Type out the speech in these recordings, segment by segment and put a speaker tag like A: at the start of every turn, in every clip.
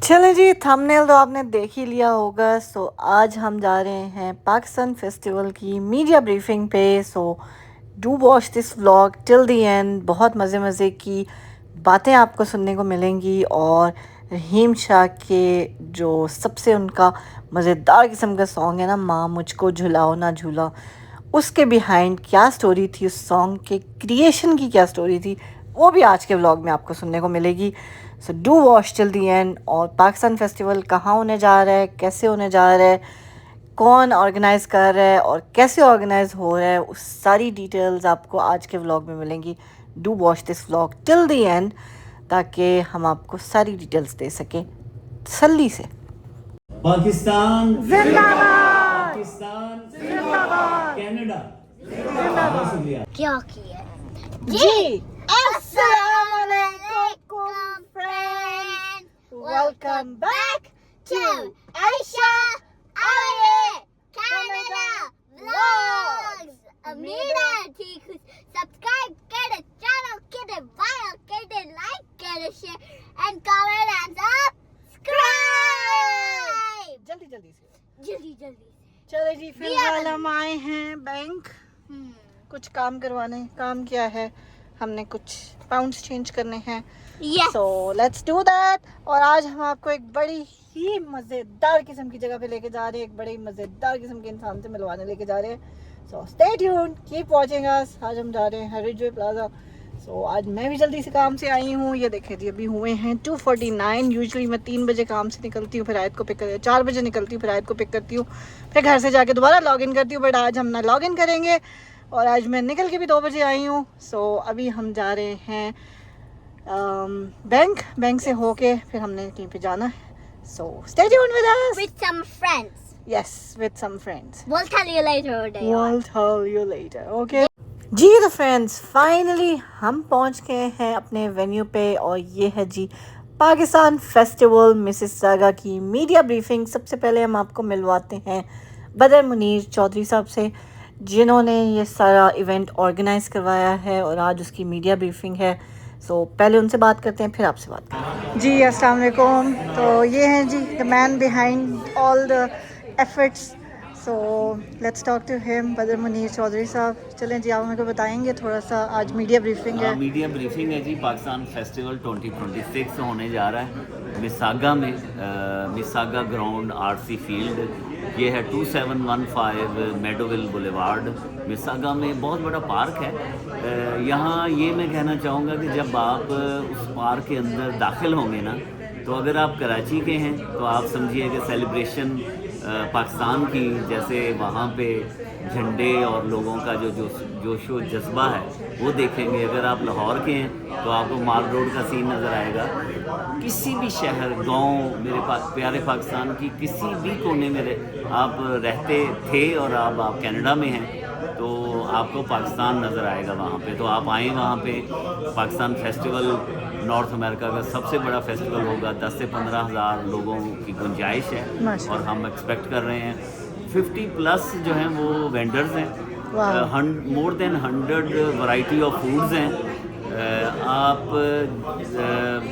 A: चलें जी, थंबनेल तो आपने देख ही लिया होगा। सो आज हम जा रहे हैं पाकिस्तान फेस्टिवल की मीडिया ब्रीफिंग पे। So do watch this vlog till the end. बहुत मज़े मज़े की बातें आपको सुनने को मिलेंगी और रहीम शाह के जो सबसे उनका मज़ेदार किस्म का सॉन्ग है ना, माँ मुझको झुलाओ ना झूला, उसके बिहाइंड क्या स्टोरी थी, उस सॉन्ग के क्रिएशन की क्या स्टोरी थी, वो भी आज के व्लॉग में आपको सुनने को मिलेगी। So do watch till the and. और पाकिस्तान फेस्टिवल कहाँ होने जा रहा है, कैसे होने जा रहा है, कौन ऑर्गेनाइज़ कर रहा है और कैसे ऑर्गेनाइज हो रहा है, उस सारी डिटेल्स आपको आज के व्लॉग में मिलेंगी। Do watch this vlog till the and ताकि हम आपको सारी डिटेल्स दे सकें तसल्ली से।
B: पाकिस्तान
A: जिंदाबाद,
B: पाकिस्तान
A: जिंदाबाद,
B: कनाडा बहुत शुक्रिया।
C: क्या किया
A: जी अस्सलामुअलैकुम friends, welcome back
C: to Aisha Aye Canada Vlogs. Amira ठीक subscribe कर channel कर viral कर like कर share and comment and subscribe.
A: जल्दी जल्दी से।
C: जल्दी जल्दी
A: चले जी, फिलहाल हम आए हैं बैंक कुछ काम करवाने। काम क्या है, हमने कुछ पाउंड्स चेंज करने हैं।
C: Yes.
A: So let's do that. और आज हम आपको एक बड़ी ही मज़ेदार किस्म की जगह पे लेके जा रहे हैं, एक बड़ी मज़ेदार किस्म के इंसान से मिलवाने लेके जा रहे हैं। सो stay tuned, keep watching us. आज हम जा रहे हैं हेरिटेज प्लाजा। सो आज मैं भी जल्दी से काम से आई हूँ। ये देखे जी, अभी हुए हैं 2:49। यूजुअली मैं 3 बजे काम से निकलती हूँ, फिर आयत को पिक कर 4 बजे निकलती हूँ, फिर आयत को पिक करती हूँ, फिर घर से जाके दोबारा लॉग इन करती हूँ। बट आज हम ना लॉग इन करेंगे और आज मैं निकल के भी 2 बजे आई हूँ। सो अभी हम जा रहे हैं बैंक से होके फिर हमने कहीं पे जाना है। So stay tuned with us.
C: With some friends.
A: Yes, with some friends.
C: We'll tell you later what they are.
A: We'll tell you later, okay? जी तो फ्रेंड्स, फाइनली हम पहुंच गए हैं अपने वेन्यू पे और ये है जी पाकिस्तान फेस्टिवल मिसिसागा की मीडिया ब्रीफिंग। सबसे पहले हम आपको मिलवाते हैं बदर मुनीर चौधरी साहब से, जिन्होंने ये सारा इवेंट ऑर्गेनाइज करवाया है और आज उसकी मीडिया ब्रीफिंग है। सो पहले उनसे बात करते हैं, फिर आपसे बात करते हैं। जी अस्सलाम वालेकुम। तो ये हैं जी the man behind all the efforts. So let's talk to him, Badar Munir Chaudhary साहब। चलें जी, आप मेरे को बताएंगे थोड़ा सा, आज मीडिया ब्रीफिंग है।
B: मीडिया ब्रीफिंग है जी। पाकिस्तान फेस्टिवल 2026 होने जा रहा है मिसागा में, मिसागा ग्राउंड आरसी फील्ड। ये है 2715 मेडोविल बुलेवार्ड मिसागा में। बहुत बड़ा पार्क है। यहाँ ये मैं कहना चाहूँगा कि जब आप उस पार्क के अंदर दाखिल होंगे ना, तो अगर आप कराची के हैं तो आप समझिए कि सेलिब्रेशन पाकिस्तान की, जैसे वहाँ पे झंडे और लोगों का जो जोश व जज्बा है वो देखेंगे। अगर आप लाहौर के हैं तो आपको माल रोड का सीन नज़र आएगा। किसी भी शहर, गांव, मेरे प्यारे पाकिस्तान की किसी भी कोने में आप रहते थे और अब आप कनाडा में हैं तो आपको पाकिस्तान नज़र आएगा वहाँ पे। तो आप आएँ वहाँ पे। पाकिस्तान फेस्टिवल नॉर्थ अमेरिका का सबसे बड़ा फेस्टिवल होगा। 10 से 15 हज़ार लोगों की गुंजाइश है और हम एक्सपेक्ट कर रहे हैं 50+ जो हैं वो वेंडर्स हैं। More than 100 variety of foods हैं। आप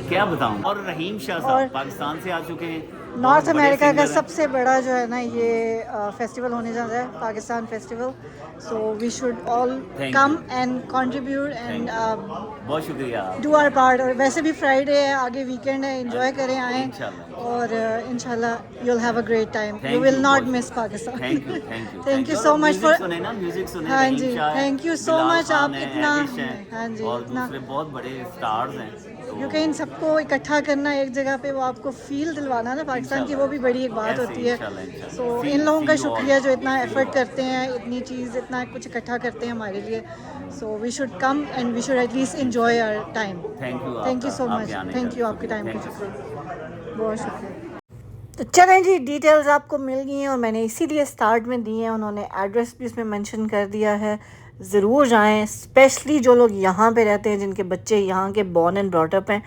B: क्या बताऊं। और रहीम शाह साहब पाकिस्तान से आ चुके हैं।
A: नॉर्थ अमेरिका का सबसे बड़ा जो है ना ये फेस्टिवल होने जा रहा है, Pakistan festival. So we should all come and contribute and
B: बहुत शुक्रिया,
A: डू आवर पार्ट। और वैसे भी फ्राइडे है, आगे वीकेंड है, एंजॉय करें, आएँ और इंशाल्लाह you will have a great time. You will not miss Pakistan. Thank you so much for. हाँ जी, थैंक यू सो मच। आप इतना, हाँ जी, इतना
B: बहुत बड़े स्टार्स हैं
A: क्योंकि इन सबको इकट्ठा करना एक जगह पे, वो आपको फील दिलवाना ना पाकिस्तान की, वो भी बड़ी एक बात होती है। सो इन लोगों का शुक्रिया जो इतना एफर्ट करते हैं, इतनी चीज़, इतना कुछ इकट्ठा करते हैं हमारे लिए। So we should come and we should at least enjoy our time. Thank you so much. Thank you, आपके टाइम के शुक्रिया, बहुत शुक्रिया। तो चलें जी, डिटेल्स आपको मिल गई हैं और मैंने इसीलिए स्टार्ट में दी हैं। उन्होंने एड्रेस भी इसमें मेंशन कर दिया है, ज़रूर जाएं। स्पेशली जो लोग यहाँ पे रहते हैं, जिनके बच्चे यहाँ के बॉर्न एंड ब्रॉट अप हैं,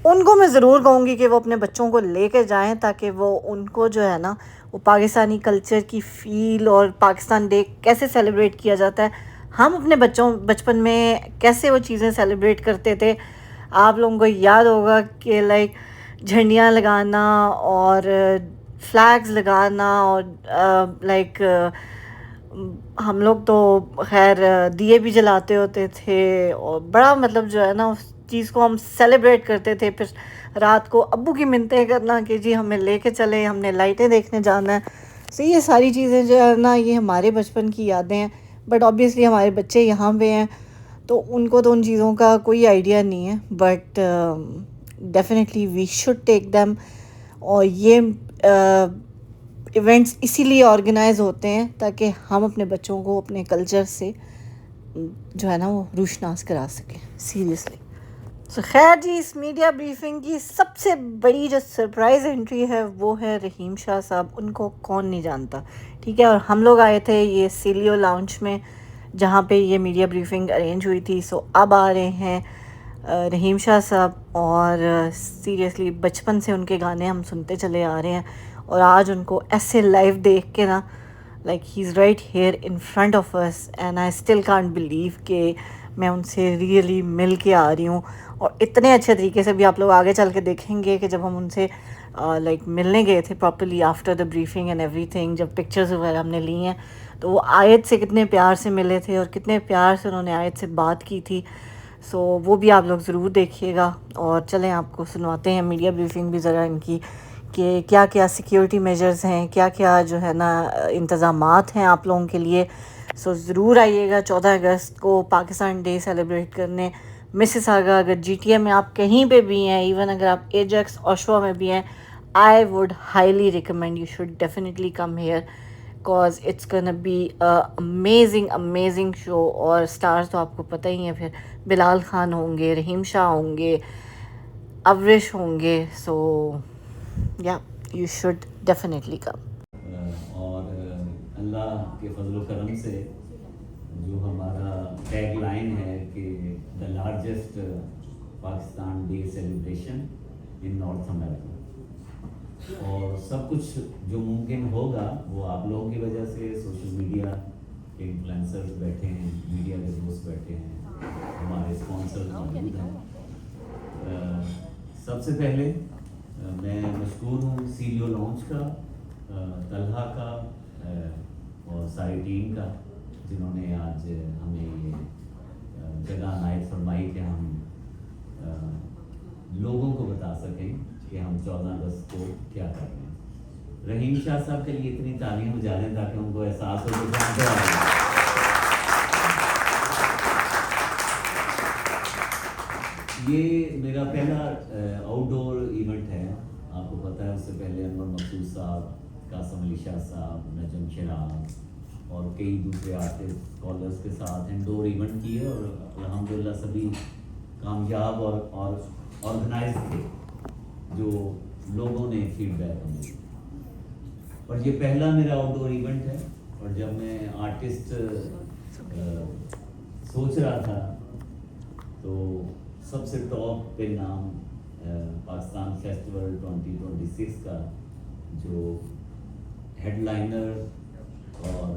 A: उनको मैं ज़रूर कहूँगी कि वो अपने बच्चों को लेके जाएं, ताकि वो उनको जो है ना वो पाकिस्तानी कल्चर की फ़ील और पाकिस्तान डे कैसे सेलिब्रेट किया जाता है, हम अपने बचपन में कैसे वो चीज़ें सेलिब्रेट करते थे। आप लोगों को याद होगा कि लाइक झंडियाँ लगाना और फ्लैग्स लगाना और लाइक हम लोग तो खैर दिए भी जलाते होते थे और बड़ा मतलब जो है ना उस चीज़ को हम सेलिब्रेट करते थे। फिर रात को अब्बू की मिन्नतें करना कि जी हमें लेके चले, हमने लाइटें देखने जाना है। सो ये सारी चीज़ें जो है ना ये हमारे बचपन की यादें हैं। बट ऑब्वियसली हमारे बच्चे यहाँ पे हैं तो उनको तो उन चीज़ों का कोई आइडिया नहीं है, but definitely we should take them. और ये इवेंट्स इसीलिए ऑर्गेनाइज होते हैं ताकि हम अपने बच्चों को अपने कल्चर से जो है ना वो रूशनास करा सकें सीरियसली। सो खैर जी, इस मीडिया ब्रीफिंग की सबसे बड़ी जो सरप्राइज़ एंट्री है वो है रहीम शाह साहब। उनको कौन नहीं जानता, ठीक है। और हम लोग आए थे ये सीलियो लाउंज में जहाँ पे ये मीडिया ब्रीफिंग अरेंज हुई थी। सो अब आ रहे हैं रहीम शाह साहब और सीरियसली बचपन से उनके गाने हम सुनते चले आ रहे हैं और आज उनको ऐसे लाइव देख के ना like he is right here in front of us and I still can't believe कि मैं उनसे रियली मिल के आ रही हूँ। और इतने अच्छे तरीके से भी आप लोग आगे चल के देखेंगे कि जब हम उनसे लाइक मिलने गए थे properly after the briefing and everything, जब पिक्चर्स वगैरह हमने ली हैं तो वो आयत से कितने प्यार से मिले थे और कितने प्यार से उन्होंने आयत से बात की थी। सो वो भी आप लोग ज़रूर देखिएगा। और चलें आपको सुनवाते हैं मीडिया ब्रीफिंग भी ज़रा इनकी कि क्या क्या सिक्योरिटी मेजर्स हैं, क्या क्या जो है ना इंतज़ामात हैं आप लोगों के लिए। सो ज़रूर आइएगा 14 अगस्त को पाकिस्तान डे सेलिब्रेट करने मिसिसागा। अगर जीटीए में आप कहीं पे भी हैं, इवन अगर आप एजेक्स ओशवा में भी हैं, I would highly recommend you should definitely come here because it's gonna be amazing show. और स्टार्स तो आपको पता ही है, फिर बिलाल खान होंगे, रहीम शाह होंगे, अवरिश होंगे। सो या यू शुड डेफिनेटली कम।
B: और अल्लाह के फजल करम से जो हमारा टैग लाइन है कि the largest Pakistan day celebration in north America, और सब कुछ जो मुमकिन होगा वो आप लोगों की वजह से, सोशल मीडिया के इन्फ्लुएंसर्स बैठे हैं, मीडिया के दोस्त बैठे हैं, हमारे स्पॉन्सर्स मौजूद हैं। सबसे पहले मैं मशकूर हूँ सीलियो लॉन्च का, तलहा का और सारी टीम का, जिन्होंने आज हमें ये जगह अनायत फरमाई कि हम लोगों को बता सकें कि हम 14 अगस्त को क्या कर रहे हैं। रहीम शाह साहब के लिए इतनी तालीम बजा दें ताकि उनको एहसास हो कि ये मेरा पहला आउटडोर इवेंट है। आपको पता है उससे पहले अनवर मकसूद साहब, कासम अली शाह साहब, नजम शराब और कई दूसरे आर्टिस्ट स्कॉलर्स के साथ इंडोर इवेंट किए और अल्हम्दुलिल्लाह सभी कामयाब और ऑर्गेनाइज थे, जो लोगों ने फीडबैक हमें दी। और ये पहला मेरा आउटडोर इवेंट है। और जब मैं आर्टिस्ट सोच रहा था तो सबसे टॉप पे नाम पाकिस्तान फेस्टिवल 2026 का जो हेडलाइनर और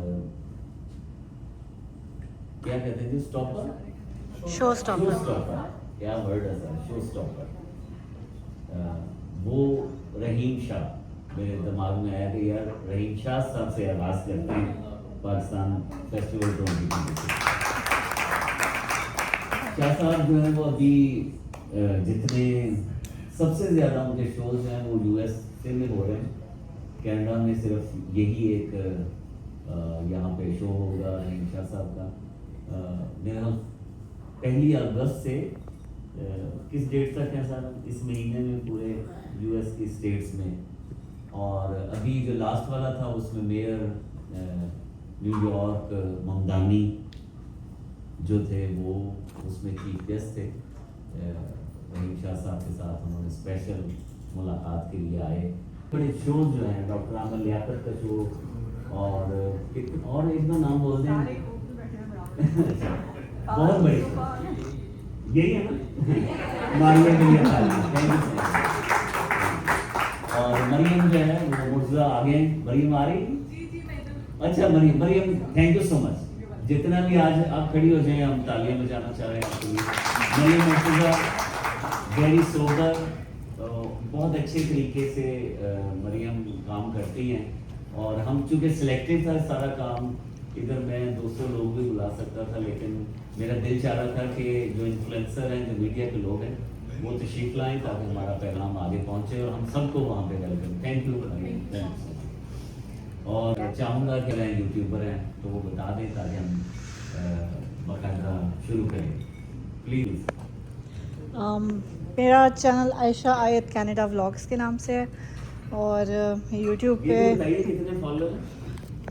B: क्या कहते हैं जो स्टॉपर,
A: शो स्टॉपर,
B: क्या वर्ड है सर, शो स्टॉपर, वो रहीम शाह मेरे दिमाग में आया कि यार रहीम शाह साहब से आगाज़ करते हैं पाकिस्तान फेस्टिवल 2026। शाह साहब जो है वो अभी जितने सबसे ज़्यादा उनके शोज़ हैं वो यूएस में हो रहे हैं। कनाडा में सिर्फ यही एक यहाँ पे शो होगा रहीम शाह साहब का। मेरा 1 अगस्त से किस डेट तक है सर, इस महीने में पूरे यूएस की स्टेट्स में। और अभी जो लास्ट वाला था उसमें मेयर न्यूयॉर्क ममदानी जो थे वो उसमें चीफ गेस्ट थे। रहीम शाह साहब के साथ उन्होंने स्पेशल मुलाकात के लिए आए। बड़े शोज जो हैं, डॉक्टर आमर लियाकत का शो और एक दो नाम बोल दें बहुत बड़े शो यही है ना मारियम और मरियम जो है वो मुर्जा आगे। मरियम आ रही? अच्छा Maryam thank you so much. जितना भी आज आप खड़ी हो जाए हम तालियां बजाना चाह रहे हैं आपके लिए। मरियम मुर्जा वेरी सोबर, बहुत अच्छे तरीके से मरियम काम करती हैं और हम चूँकि सिलेक्टिव था सारा काम, इधर मैं 200 लोग भी बुला सकता था, लेकिन मेरा दिल चाह रहा था कि जो इन्फ्लुएंसर हैं, जो मीडिया के लोग हैं, वो तशरीफ लाएँ ताकि हमारा पैगाम आगे पहुँचे और हम सबको वहाँ पे वेलकम। Thank you. और चाहूँगा कि मैं यूट्यूबर हैं तो वो बता दें ताकि हम बाकायदा शुरू करें, प्लीज़।
A: मेरा चैनल आयशा आयत कनाडा व्लॉग्स के नाम से है और यूट्यूब
B: ये
A: पे
B: बताइए कितने फॉलोअर हैं?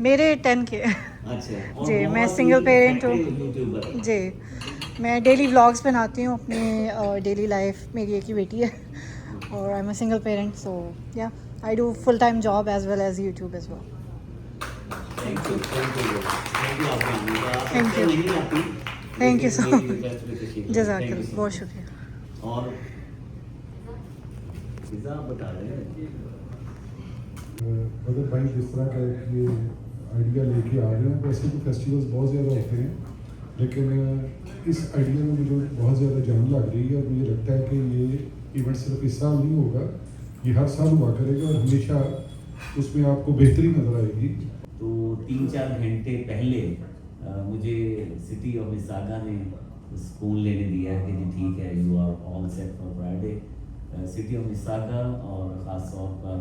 A: मेरे 10 के।
B: अच्छा।
A: जी, मैं सिंगल पेरेंट हूँ।
B: यूट्यूबर।
A: जी, मैं डेली व्लॉग्स बनाती हूँ अपनी डेली लाइफ। मेरी एक ही बेटी है और I am a single parent, so yeah I do full time job as well as YouTube as well.
B: Thank you
A: Thank you. Thank you so much, जज़ाकल्लाह, बहुत शुक्रिया।
B: और पिज़्ज़ा आप बता रहे हैं
D: अगर भाई जिस तरह का ये आइडिया लेके आ रहे हैं, वैसे तो फेस्टिवल्स बहुत ज़्यादा होते हैं, लेकिन इस आइडिया में मुझे बहुत ज़्यादा जान लग रही है और मुझे लगता है कि ये इवेंट सिर्फ इस साल नहीं होगा, ये हर साल हुआ करेगा और हमेशा उसमें आपको बेहतरी नज़र आएगी।
B: तो 3-4 घंटे पहले मुझे सिटी ऑफ मिसागा ने स्कूल लेने दिया है कि जी ठीक है, you are all set for Friday. City of Mississauga और ख़ास तौर पर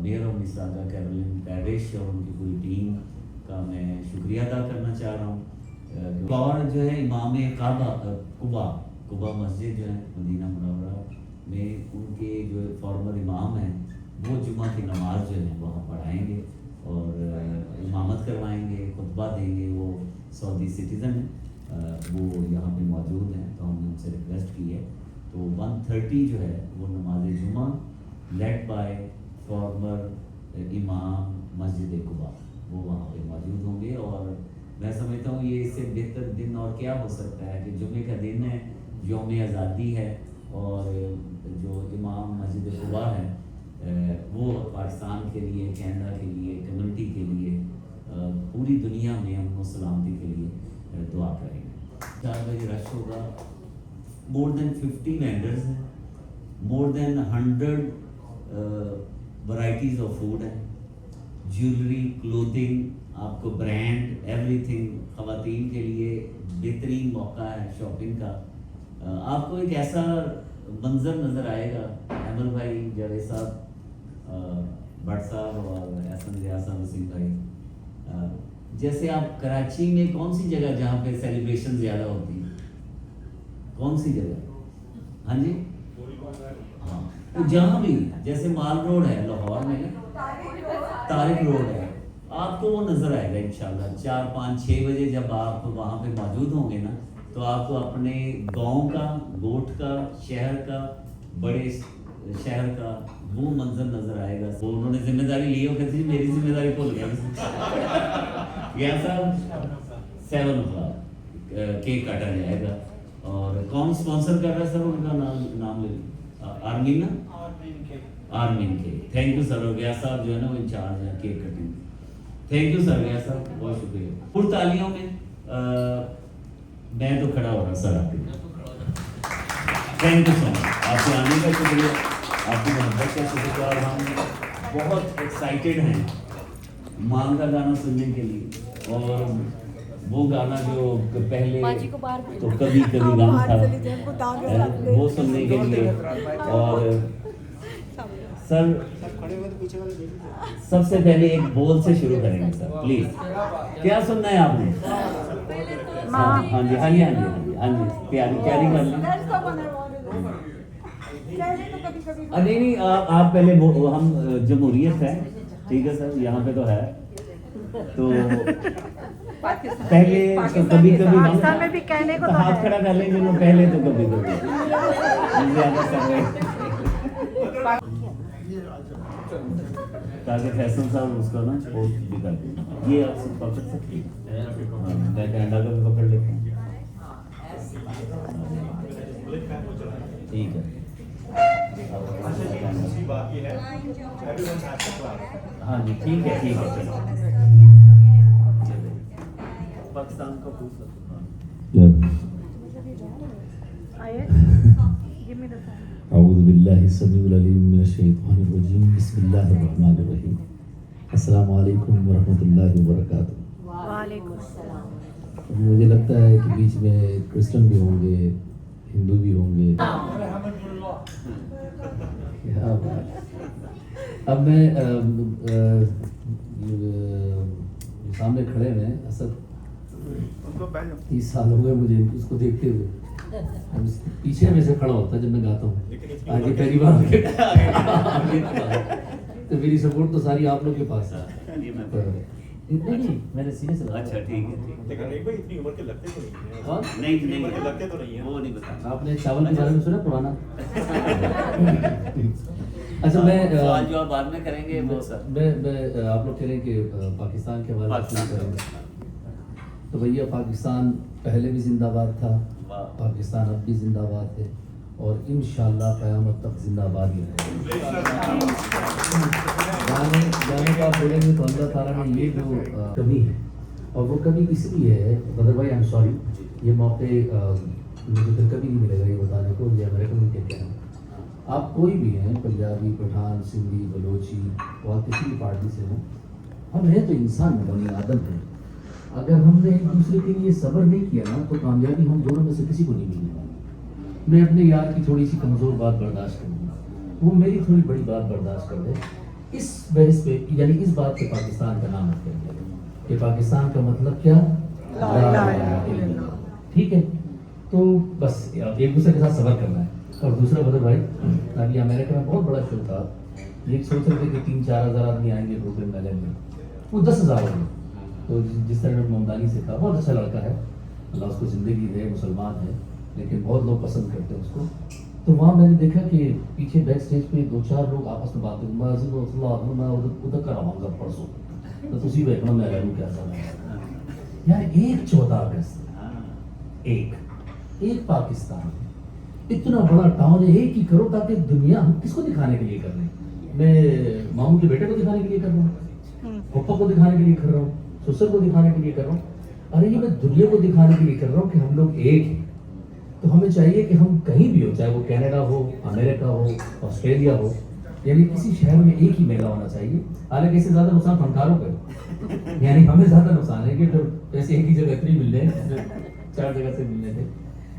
B: mayor of Mississauga Caroline Parrish और उनकी पूरी टीम का मैं शुक्रिया अदा करना चाह रहा हूँ। और जो है इमाम कुबा मस्जिद जो है मदीना मुनव्वरा में, उनके जो फॉर्मर इमाम हैं वो जुम्मा की नमाज जो है वहाँ पढ़ाएंगे और इमामत करवाएंगे, खुतबा देंगे। वो सऊदी सिटीज़न हैं, वो यहाँ पे मौजूद हैं, तो हमने उनसे रिक्वेस्ट की है। तो 1:30 जो है वो नमाज जुम्मा लेड बाय फॉर्मर इमाम मस्जिद कुबा, वो वहाँ पे मौजूद होंगे। और मैं समझता हूँ ये इससे बेहतर दिन और क्या हो सकता है कि जुम्मे का दिन है, यौम आज़ादी है और जो इमाम मस्जिद कुबा है वो पाकिस्तान के लिए, कनाडा के लिए, कम्युनिटी के लिए, पूरी दुनिया में अमन सलामती के लिए दुआ करेंगे। 4 बजे रश होगा। मोर देन 50 वेंडर्स हैं, more than 100 varieties of food है, ज्वेलरी, क्लोथिंग, आपको ब्रांड, एवरीथिंग। ख़वातीन के लिए बेहतरीन मौका है शॉपिंग का। आपको एक ऐसा मंजर नज़र आएगा, अमर भाई, जावेद साहब, भट्ट साहब और एहसन रियाज साहब, वसीम भाई, जैसे आप कराची में कौन सी जगह जहाँ पे सेलिब्रेशन ज़्यादा होती है, कौन सी जगह? हाँ जी, हाँ, तो जहाँ भी जैसे माल रोड है लाहौर में, तारिक रोड है, आपको वो नज़र आएगा इंशाल्लाह। 4, 5, 6 बजे जब आप वहाँ पे मौजूद होंगे ना, तो आपको अपने गांव का, गोठ का, शहर का, बड़े शहर का वो मंजर नज़र आएगा। वो उन्होंने जिम्मेदारी ली हो, कहती मेरी जिम्मेदारी भूल गया। यह सब 7 o'clock केक काटा जाएगा। और कौन स्पॉन्सर कर रहा है सर? उनका नाम ले, आर्मीन केक। Thank you sir. गया साहब जो है ना वो इंचार्ज है cake cutting. Thank you sir गया साहब, बहुत शुक्रिया। पुर तालियों में मैं तो खड़ा हो रहा सर आपके लिए। थैंक यू सो मच, आपके आने का शुक्रिया, आपकी मोहब्बत का शुक्रिया। और हम बहुत एक्साइटेड हैं माँ का गाना सुनने के लिए, और वो गाना जो पहले तो कभी कभी गाना था वो सुनने के लिए। और सर सबसे पहले एक बोल से शुरू करेंगे सर, प्लीज। क्या सुनना है आपने? हाँ जी, हाँ जी, हाँ जी, हाँ जी, हाँ जी, तैयारी तैयारी कर लें। नहीं नहीं, आप पहले हम जमहूरियत है, ठीक है सर, यहाँ पे तो है, तो पहले तो कभी कभी
A: पाकिस्तान में भी कहने को तो
B: हाथ खड़ा कर लेंगे ना, पहले तो कभी कभी ताकि फैसल साहब उसका ना पोस्ट भी कर दें। ये आप सब पकड़ सकते हैं, मैं कनाडा का भी पकड़ लेता हूँ, ठीक है। हाँ जी, ठीक है, ठीक है, ठीक है। पाकिस्तान का पूछ सकते हैं।
A: Give me the phone.
E: अऊज़ु बिल्लाहि समीउल अलीम मिनश शैतानिर रजीम बिस्मिल्लाहिर रहमानिर रहीम अस्सलामु अलैकुम व रहमतुल्लाहि व बरकातुहू।
A: वालेकुम सलाम।
E: मुझे लगता है कि बीच में क्रिश्चियन भी होंगे, हिंदू भी होंगे। क्या बात। अब मैं सामने खड़े हैं असद, 30 साल हो गए मुझे उसको देखते हुए। पीछे में से खड़ा होता जब मैं गाता हूँ, आगे पहली बार आगे तो मेरी सपोर्ट तो सारी आप लोग के पास है। नहीं मैंने सीने से
B: अच्छा ठीक है।
F: लेकिन एक भाई इतनी उम्र के लगते तो नहीं है।
E: हाँ?
B: नहीं
F: उम्र के लगते तो नहीं है।
B: वो नहीं बता।
E: आपने चावल के बारे में सुना पुराना? अच्छा मैं
B: सवाल जवाब बाद में करेंगे वो सर।
E: मैं आप लोग कह रहे हैं कि पाकिस्तान के हवाले से
B: पाकिस्तान
E: करेंगे। तो भैया पाकिस्तान पहले भी जिंदाबाद था,
B: वाह।
E: पाकिस्तान अब भी जिंदाबाद है और इंशाअल्लाह क़यामत तक जिंदाबाद ही रहेगा। जाने का आप बोलेंगे तो अल्लाह ताला ने ये जो कमी है, और वो कमी इसलिए है बदर भाई, आई एम सॉरी, ये मौके मुझे फिर कभी नहीं मिलेगा ये बताने को, ये अमेरिकन में कहते हैं। आप कोई भी हैं, पंजाबी, पठान, सिंधी, बलोची, और किसी भी पार्टी से हो, हम हैं तो इंसान में बनी आदम है। अगर हमने एक दूसरे के लिए सब्र नहीं किया ना तो कामयाबी हम दोनों में से किसी को नहीं मिलने वाली। मैं अपने यार की थोड़ी सी कमज़ोर बात बर्दाश्त करूँगा, वो मेरी थोड़ी बड़ी बात बर्दाश्त कर दे। इस बहस पे यानी इस बात पे पाकिस्तान का नाम रख दिया कि पाकिस्तान का मतलब क्या? ला इलाहा इल्लल्लाह। ठीक है, तो बस एक दूसरे के साथ सब्र करना है। और दूसरा बदर भाई, अभी अमेरिका में बहुत बड़ा शो था, ये सोच रहे थे कि 3-4 हज़ार आदमी आएंगे ब्रुकलिन मेले में, वो 10,000 हो गए। तो जिस तरह ममदानी से था, बहुत अच्छा लड़का है, अल्लाह उसको ज़िंदगी दे, मुसलमान है, लेकिन बहुत लोग पसंद करते हैं उसको। तो वहाँ मैंने देखा कि पीछे बैक स्टेज पे 2-4 लोग आपस में बात करते, मैं उधर कर आऊँगा परसों, तो तुसी देखना मैं रहूँ कैसा यार। एक 14 अगस्त, एक पाकिस्तान, इतना बड़ा टाउन है, एक ही करो, ताकि दुनिया हम किसको दिखाने के लिए कर रहे हैं? मैं मामू के बेटे को दिखाने के लिए कर रहा हूँ, पप्पा को दिखाने के लिए कर रहा हूँ, ससुर को दिखाने के लिए कर रहा हूँ? अरे ये मैं दुनिया को दिखाने के लिए कर रहा हूँ कि हम लोग एक हैं। तो हमें चाहिए कि हम कहीं भी हो, चाहे वो कनाडा हो, अमेरिका हो, ऑस्ट्रेलिया हो, यानी किसी शहर में एक ही मेला होना चाहिए। हालांकि इससे ज़्यादा नुकसान फनकारों को है, यानी हमें ज़्यादा नुकसान है कि पैसे एक ही जगह इतनी मिल रहे हैं, 4 जगह से मिलने थे।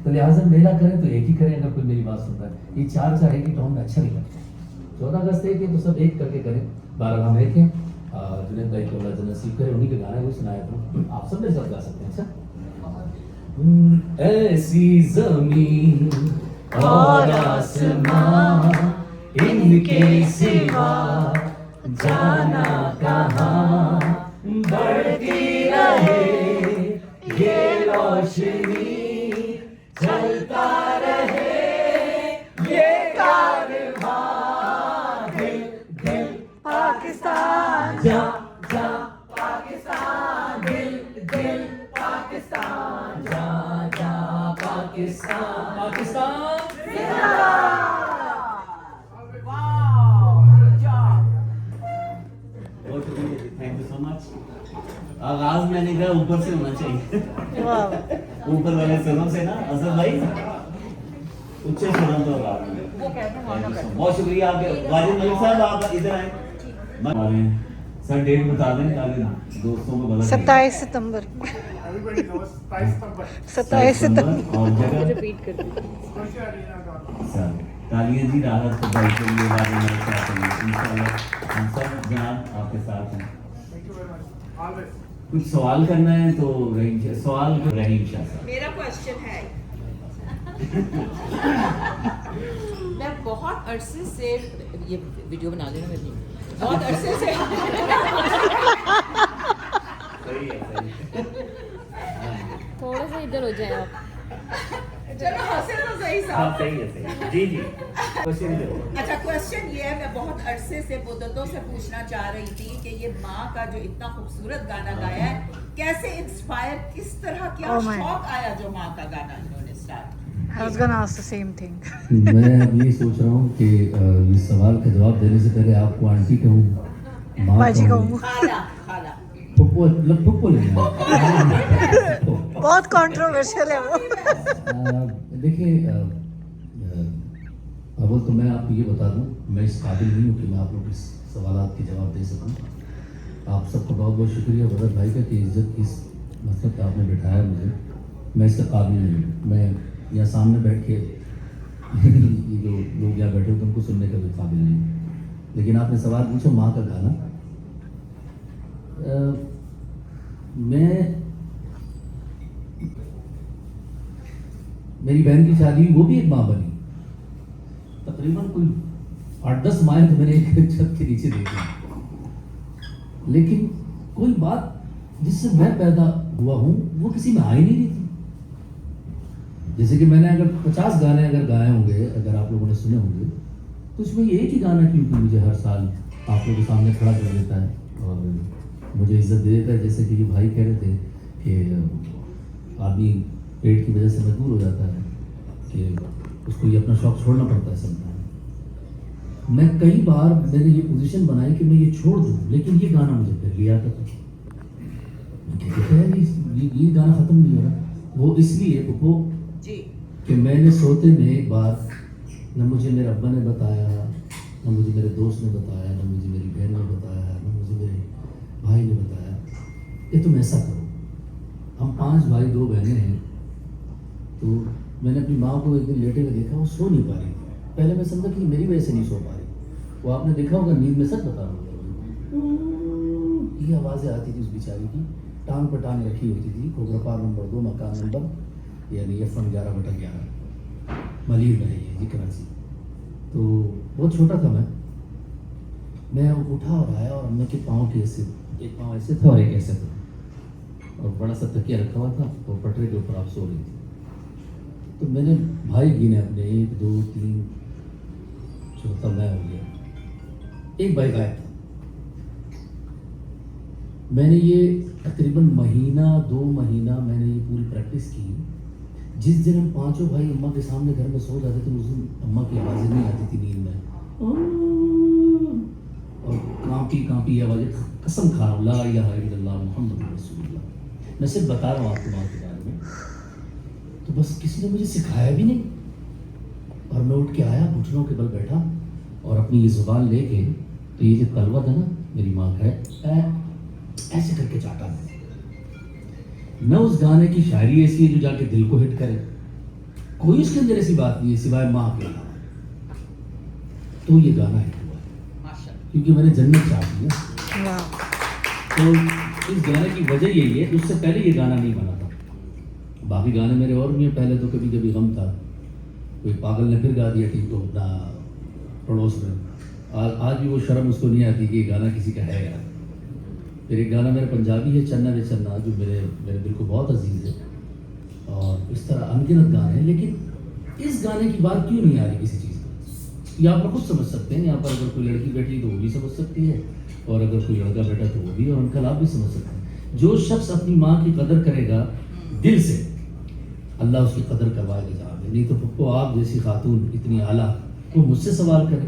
E: तो लिहाजा मेला करें तो एक ही करें, अगर कोई मेरी बात सुनता है। ये 4 एक ही टाउन में अच्छा नहीं लगता। 14 अगस्त एक है तो सब एक करके करें। 12 हम एक हैं, जुनेद भाई को अल्लाह जन्नत नसीब करे, उन्हीं के गाना भी सुनाया था, आप सब मेरे साथ गा सकते हैं। अच्छा, ऐसी जमीन और आसमां इनके सिवा जाना कहाँ, बढ़ती रहे ये रोशनी, चलता रहे ये कारवां, दिल दिल पाकिस्तान, जा जा पाकिस्तान, दिल दिल पाकिस्तान, जा जा Pakistan, Pakistan
B: thank you so much. आगाज मैंने कहा ऊपर से होना चाहिए, ऊपर वाले सुरों से ना असद भाई, उच्च सुरों तो आगाज में। बहुत शुक्रिया आपके वाजिद मलिक साहब, आप इधर आए। सर डेट बता दें ताकि दोस्तों को बता।
A: 27 सितंबर 27 सितंबर
B: और जगह
A: रिपीट कर
B: सर तालियां जी राहत को भाई के लिए वाजिद मलिक साहब के लिए इंशाल्लाह हम सब जनाब आपके साथ हैं। कुछ सवाल करना है तो रहीम सवाल रहीम शाह साहब।
G: मेरा क्वेश्चन है, मैं बहुत अरसे से ये वीडियो बना लेना मेरी, बहुत अरसे से
B: सही है सही है।
C: थोड़ा सा इधर हो जाए आप।
G: चलो हंसे तो सही
B: हाँ
G: साहब।
B: सही है सही है। जी जी क्वेश्चन दो।
G: अच्छा क्वेश्चन ये है, मैं बहुत अरसे से मुद्दतों से पूछना चाह रही थी कि ये माँ का जो इतना खूबसूरत गाना गाया है, कैसे इंस्पायर, किस तरह, क्या
A: Oh my.
G: शौक आया जो माँ का गाना इन्होंने start?
A: I was gonna ask the same thing.
E: मैं अब ये सोच रहा हूँ कि इस सवाल का जवाब देने से पहले आपको आंटी कहूँ, माँ
A: बाजी कहूँ।
G: खाला खाला
E: पप्पू, मतलब पप्पू लेना।
A: बहुत कंट्रोवर्शियल है वो।
E: देखिए अव्वल तो मैं आपको ये बता दूं, मैं इस काबिल नहीं हूँ कि मैं आप लोग इस सवालात के जवाब दे सकूं। आप सबका बहुत बहुत शुक्रिया बदर भाई का कि इज़्ज़त की इस मकसद पे आपने बिठाया मुझे। मैं इसका काबिल नहीं हूँ। मैं यहाँ सामने बैठ के ये जो लोग यहाँ बैठे हो उनको सुनने का भी काबिल नहीं हूँ। लेकिन आपने सवाल पूछा माँ का गाना, मैं मेरी बहन की शादी हुई, वो भी एक माँ बनी। तकरीबन कोई 8-10 माइल तो मैंने एक छत के नीचे देखी, लेकिन कोई बात जिससे मैं पैदा हुआ हूँ वो किसी में आ ही नहीं रही थी। जैसे कि मैंने अगर 50 गाने अगर गाए होंगे, अगर आप लोगों ने सुने होंगे, तो इसमें ये एक ही गाना क्योंकि मुझे हर साल आप लोगों के सामने खड़ा कर देता है और मुझे इज्जत दे देता है। जैसे कि ये भाई कह रहे थे कि आदमी पेट की वजह से मजबूर हो जाता है कि उसको ये अपना शौक छोड़ना पड़ता है समझना। मैं कई बार मैंने ये पोजीशन बनाई कि मैं ये छोड़ दूँ, लेकिन ये गाना मुझे फिर ले आता था। मैं कहता है ये गाना ख़त्म नहीं हो रहा। वो इसलिए पप्पो
G: जी
E: कि मैंने सोते में एक बार न मुझे मेरे अब्बा ने बताया, न मुझे मेरे दोस्त ने बताया, न मुझे मेरी बहन ने बताया, न मुझे मेरे भाई ने बताया कि तुम ऐसा करो। हम 5 भाई 2 बहनें हैं। तो मैंने अपनी माँ को एक दिन लेटे हुए देखा, वो सो नहीं पा रही थी। पहले मैं समझा कि मेरी वजह से नहीं सो पा रही। वो आपने देखा होगा नींद में, सच बता रहा हूँ, ये आवाज़ें आती थी उस बेचारी की। टांग पर टांग रखी होती थी। कोबरापार नंबर 2 मकान नंबर यानी F1 11/11 मलिर में है ये कराची। तो बहुत छोटा था मैं उठा और आया और अम्मा के पाँव के ऐसे, एक पाँव ऐसे था और एक ऐसे था और बड़ा सा तकिया रखा हुआ था और पटरे के ऊपर आप सो रही थी। तो मैंने भाई गिने अपने 1 2 3, चौथा मैं हो गया, एक भाई गायब था। मैंने ये तकरीबन महीना 2 महीना मैंने ये पूरी प्रैक्टिस की। जिस दिन हम 5 भाई अम्मा के सामने घर में सो जाते थे उस दिन अम्मा की आवाज़ें नहीं आती थी नींद में, और कांपी आवाज़ें। कसम खा रहा हूँ, ला इलाहा इल्लल्लाह मुहम्मद रसूलुल्लाह। मैं सिर्फ बता रहा हूँ आपको माँ के बारे में। तो बस किसी ने मुझे सिखाया भी नहीं और मैं उठ के आया, घुटनों के बल बैठा और अपनी ये ज़ुबान लेके, तो ये जो तलवा था ना मेरी माँ का है, ऐसे करके चाटा मैं। न उस गाने की शायरी ऐसी है जो जाके दिल को हिट करे, कोई उसके अंदर ऐसी बात नहीं है सिवाय माँ के अलावा। तो ये गाना हिट हुआ
G: माशाल्लाह।
E: क्योंकि मैंने जन्नत चाह दी ना। तो इस गाने की वजह यही है, उससे पहले ये गाना नहीं बना था। बाकी गाने मेरे और भी हैं। पहले तो कभी कभी गम था, कोई पागल ने फिर गा दिया ठीक तो अपना पड़ोस में। आज भी वो शर्म उसको नहीं आती कि ये गाना किसी का है यार। फिर एक गाना मेरा पंजाबी है, चन्ना वे चन्ना, जो मेरे दिल को बहुत अजीज़ है। और इस तरह अनगिनत गाने हैं, लेकिन इस गाने की बात क्यों नहीं आ रही किसी चीज़ पर, ये आप लोग खुद समझ सकते हैं। यहाँ पर अगर कोई लड़की बैठी तो वो भी समझ सकती है, और अगर कोई लड़का बैठा तो वो भी, और अंकल आप भी समझ सकते हैं। जो शख्स अपनी माँ की कदर करेगा दिल से, अल्लाह उसकी कदर करवाएगा जहाँ में। नहीं तो पप्पो आप जैसी खातून इतनी आला वो मुझसे सवाल करे,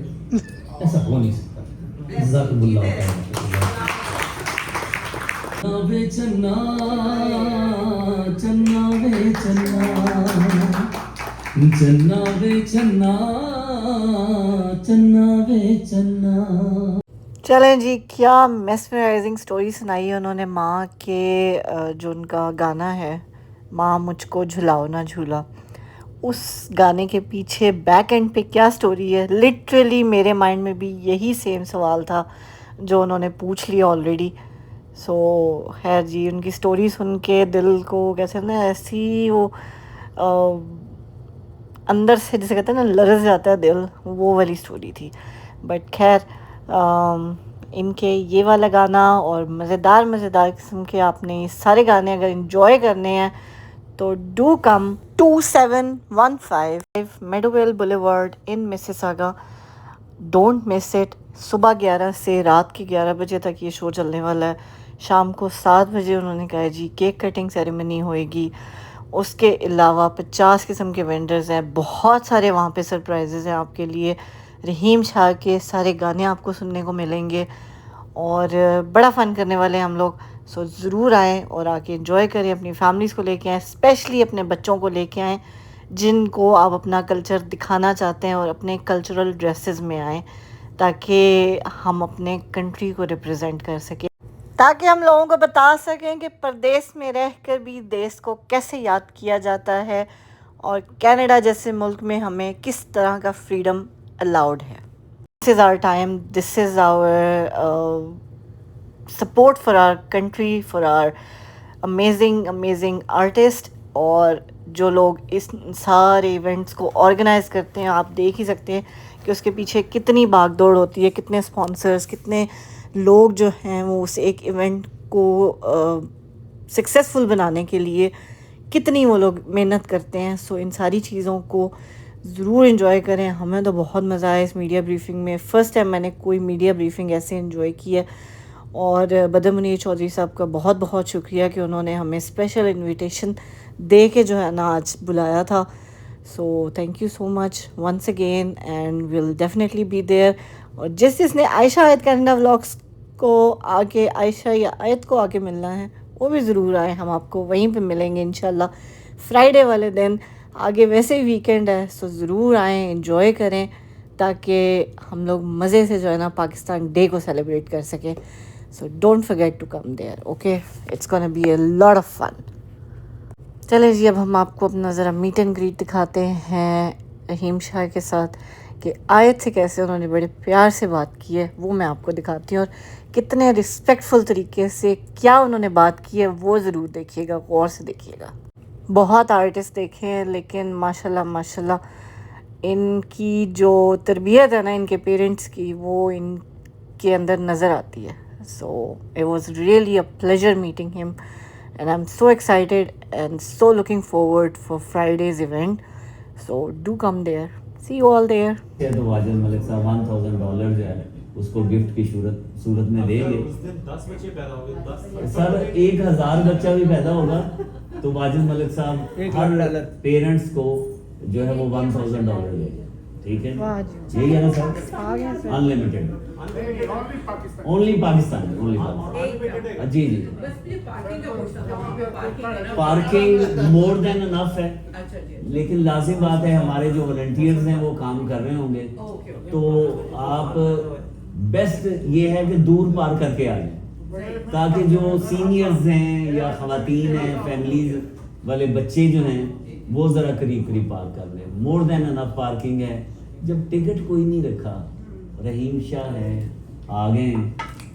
E: ऐसा हो नहीं सकता। जज़ाकुमुल्लाह खैर। वे चन्ना चन्ना वे चन्ना, चन्ना वे चन्ना, चन्ना वे चन्ना।
A: चलें जी, क्या मेस्मराइजिंग स्टोरी सुनाई है उन्होंने माँ के। जो उनका गाना है माँ मुझको झुलाओ ना झूला, उस गाने के पीछे बैक एंड पे क्या स्टोरी है। लिटरली मेरे माइंड में भी यही सेम सवाल था जो उन्होंने पूछ लिया ऑलरेडी। सो खैर जी, उनकी स्टोरी सुन के दिल को कैसे ना ऐसी वो अंदर से जैसे कहते हैं ना लरस जाता है दिल, वो वाली स्टोरी थी। बट खैर इनके ये वाला गाना और मज़ेदार किस्म के आपने सारे गाने अगर इन्जॉय करने हैं तो do come 2715 Meadowvale Boulevard in Mississauga. Don't miss it. सुबह 11 से रात के 11 बजे तक ये शो चलने वाला है। शाम को 7 बजे उन्होंने कहा है जी केक कटिंग सेरेमनी होएगी। उसके अलावा 50 किस्म के वेंडर्स हैं, बहुत सारे वहाँ पे सरप्राइजेज़ हैं आपके लिए। रहीम शाह के सारे गाने आपको सुनने को मिलेंगे और बड़ा फ़न करने वाले हैं हम लोग। सो ज़रूर आएँ और आके एंजॉय करें, अपनी फैमिलीज़ को लेके आएँ, स्पेशली अपने बच्चों को लेके आएँ। जिनको आप अपना कल्चर दिखाना चाहते हैं और अपने कल्चरल ड्रेसेस में आएँ, ताकि हम अपने कंट्री को रिप्रेजेंट कर सकें, ताकि हम लोगों को बता सकें कि परदेश में रहकर भी देश को कैसे याद किया जाता है और कनाडा जैसे मुल्क में हमें किस तरह का फ्रीडम अलाउड है। This is our time, this is our support for our country, for our amazing artist. और जो लोग इस सारे इवेंट्स को ऑर्गेनाइज़ करते हैं, आप देख ही सकते हैं कि उसके पीछे कितनी भागदौड़ होती है, कितने स्पॉन्सर्स, कितने लोग जो हैं वो उस एक इवेंट को सक्सेसफुल बनाने के लिए कितनी वो लोग मेहनत करते हैं। सो इन सारी चीज़ों को ज़रूर एंजॉय करें। हमें तो बहुत मज़ा आया इस मीडिया ब्रीफिंग में। फ़र्स्ट टाइम मैंने कोई मीडिया ब्रीफिंग ऐसे एंजॉय की है। और बदर मुनीर चौधरी साहब का बहुत बहुत शुक्रिया कि उन्होंने हमें स्पेशल इनविटेशन दे के जो है ना आज बुलाया था। So thank you so much once again and will definitely be there. और जिसने आयशा आयत कनाडा व्लॉग्स को आके, आयशा या आयत को आके मिलना है, वो भी ज़रूर आए। हम आपको वहीं पे मिलेंगे इंशाल्लाह फ्राइडे वाले दिन। आगे वैसे ही वीकेंड है, सो ज़रूर आएँ, एंजॉय करें, ताकि हम लोग मज़े से जो है ना पाकिस्तान डे को सेलिब्रेट कर सकें। So don't forget to come there, okay, it's gonna be a lot of fun. चले जी, अब हम आपको अपना ज़रा मीट एंड ग्रीट दिखाते हैं रहीम शाह के साथ, कि आयत से कैसे उन्होंने बड़े प्यार से बात की है, वो मैं आपको दिखाती हूँ। और कितने रिस्पेक्टफुल तरीके से क्या उन्होंने बात की है, वो ज़रूर देखिएगा, गौर से देखिएगा। बहुत आर्टिस्ट देखे हैं, लेकिन माशाल्लाह इनकी जो तरबियत है ना इनके पेरेंट्स की, वो इनके अंदर नज़र आती है। So it was really a pleasure meeting him and I'm so excited and so looking forward for Friday's event. So do come there. See you all there.
B: तो वाजिद मलिक साहब $1000 जो है उसको गिफ्ट की सूरत में देंगे।
F: उस दिन 10 बच्चे पैदा हो गए, 10
B: सर 1000 बच्चा भी पैदा होगा तो वाजिद मलिक साहब हर पेरेंट्स को जो है वो $1000 देंगे। ठीक है, यही है ना सर? अनलिमिटेड, ओनली पाकिस्तान, जी जी। पार्किंग मोर देन अनफ है, लेकिन लाजिम बात है हमारे जो वॉलंटियर्स हैं वो काम कर रहे होंगे, तो आप बेस्ट ये है कि दूर पार करके आ जाए, ताकि जो सीनियर्स हैं या खवातीन हैं, फैमिलीज वाले बच्चे जो हैं वो ज़रा करीब पार कर लें। मोर देन अनफ पार्किंग है। जब टिकट कोई नहीं रखा, रहीम शाह है, आ गए,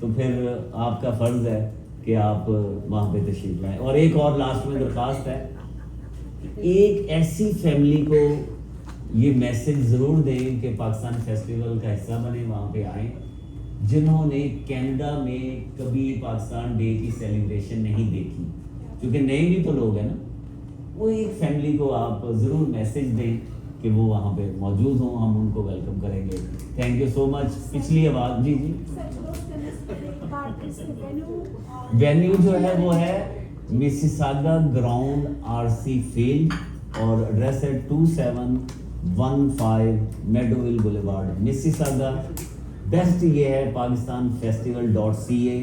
B: तो फिर आपका फ़र्ज़ है कि आप वहाँ पे तशरीफ़ लाएँ। और एक और लास्ट में दरख्वास्त है, एक ऐसी फैमिली को ये मैसेज ज़रूर दें कि पाकिस्तान फेस्टिवल का हिस्सा बने, वहाँ पे आएँ, जिन्होंने कनाडा में कभी पाकिस्तान डे की सेलिब्रेशन नहीं देखी, क्योंकि नए भी तो लोग हैं ना, वो एक फैमिली को आप ज़रूर मैसेज दें कि वो वहाँ पे मौजूद हों, हम उनको वेलकम करेंगे। Thank you so much. पिछली आवाज़ जी वेन्यू जो है वो है मिसिसागा ग्राउंड RC फील्ड और एड्रेस है 2715 मेडोविल बुलेवार्ड मिसिसागा। बेस्ट ये है pakistanfestival.ca,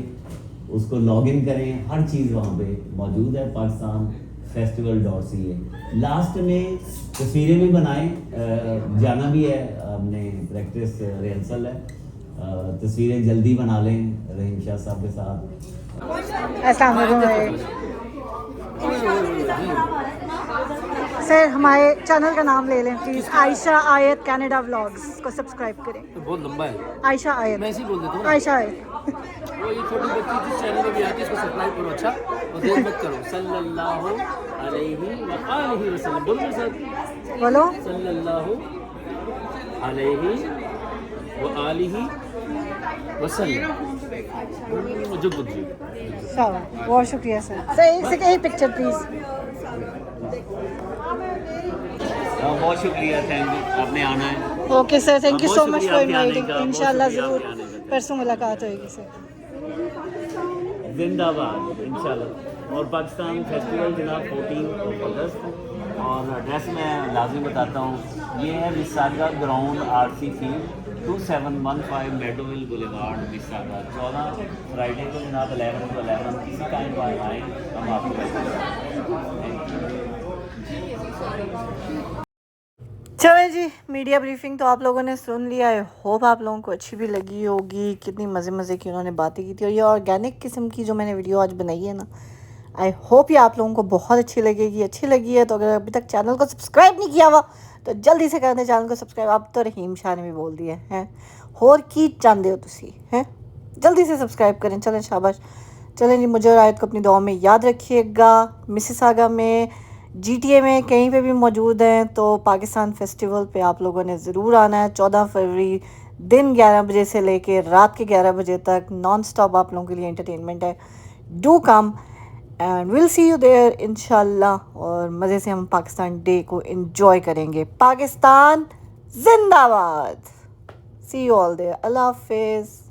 B: उसको लॉगिन करें, हर चीज़ वहाँ पे मौजूद है pakistanfestival.ca। लास्ट में तस्वीरें भी बनाएं, जाना भी है, हमने प्रैक्टिस रिहर्सल है, तस्वीरें जल्दी बना लें रहीम शाह साहब के साथ।
A: अस्सलाम वालेकुम सर, हमारे चैनल का नाम ले लें प्लीज़, आयशा आयत कनाडा व्लॉग्स को सब्सक्राइब करें।
H: तो बहुत लंबा है,
A: आयशा आयत,
H: मैं ऐसे ही बोल देता हूँ।
A: आयशा आयत।
H: वो ये छोटी बच्ची जिस चैनल में भी आती है इसको सब्सक्राइब करो, अच्छा, और देर मत करो। सल्लल्लाहु अलैहि व आलिहि वसल्लम बोलो मेरे साथ,
A: बोलो
H: सल्लल्लाहु अलैहि व आलिहि वसल्लम। जो कुछ जी,
A: सर बहुत शुक्रिया सर। सर एक पिक्चर प्लीज़।
B: बहुत शुक्रिया, थैंक यू, आपने आना है।
A: ओके सर, थैंक यू
B: बहुत
A: सो मच
B: शुक्रिया
A: फॉर
B: आपके आने
A: इनवाइटिंग।
B: का, बहुत
A: इंशाल्लाह
B: शुक्रिया
A: ज़रूर
B: आपके आने का।
A: परसों मुलाकात होएगी सर।
B: जिंदाबाद इंशाल्लाह। और पाकिस्तान फेस्टिवल जनाब 14 अगस्त, और एड्रेस मैं लाजिम बताता हूँ, ये है Mississauga ground RC field 2715 Meadowvale boulevard Mississauga. 14 Friday को जनाब 11 to 11 किसी टाइम पर आएँ, हम आपको
A: चलो जी, मीडिया ब्रीफिंग तो आप लोगों ने सुन लिया। आई होप आप लोगों को अच्छी भी लगी होगी। कितनी मज़े मज़े की उन्होंने बातें की थी, और ये ऑर्गेनिक किस्म की जो मैंने वीडियो आज बनाई है ना, आई होप ये आप लोगों को बहुत अच्छी लगेगी। अच्छी लगी है तो अगर अभी तक चैनल को सब्सक्राइब नहीं किया हुआ तो जल्दी से कर दें चैनल को सब्सक्राइब। अब तो रहीम शाह ने भी बोल दिया है, होर की चाहते हो तुसी हैं, जल्दी से सब्सक्राइब करें। चलें, शाबाश। चलें जी, मुझे और आयत को अपनी दुआ में याद रखिएगा। मिसिसागा में, GTA में कहीं पे भी मौजूद हैं तो पाकिस्तान फेस्टिवल पे आप लोगों ने ज़रूर आना है। 14 फरवरी दिन 11 बजे से लेके रात के 11 बजे तक नॉन स्टॉप आप लोगों के लिए एंटरटेनमेंट है। Do come and will see you there इंशाल्लाह। और मज़े से हम पाकिस्तान डे को एंजॉय करेंगे। पाकिस्तान जिंदाबाद। सी यू ऑल देयर। अल्लाह हाफिज़।